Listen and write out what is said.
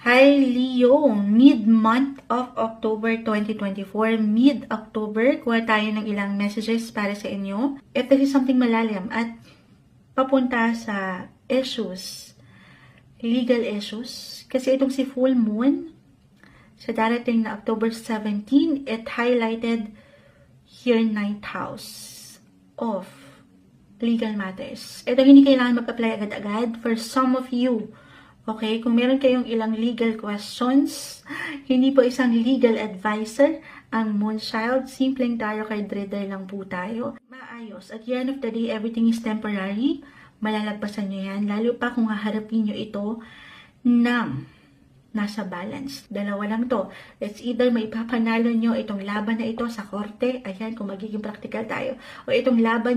Hi Leo, mid-month of October 2024, mid-October, kuha tayo ng ilang messages para sa inyo. Ito is something malalim at papunta sa issues, legal issues. Kasi itong si full moon, sa darating na October 17, it highlighted your 9th house of legal matters. Ito hindi kailangan mag-apply agad-agad for some of you. Okay, kung meron kayong ilang legal questions, hindi po isang legal advisor ang Moonchild. Simpleng tarot card reader lang po tayo. Maayos. At the end of the day, everything is temporary. Malalagpasan nyo yan. Lalo pa kung haharapin nyo ito ng nasa balance. Dalawa lang to. It's either may papanalo nyo itong laban na ito sa korte. Ayan, kung magiging practical tayo. O itong laban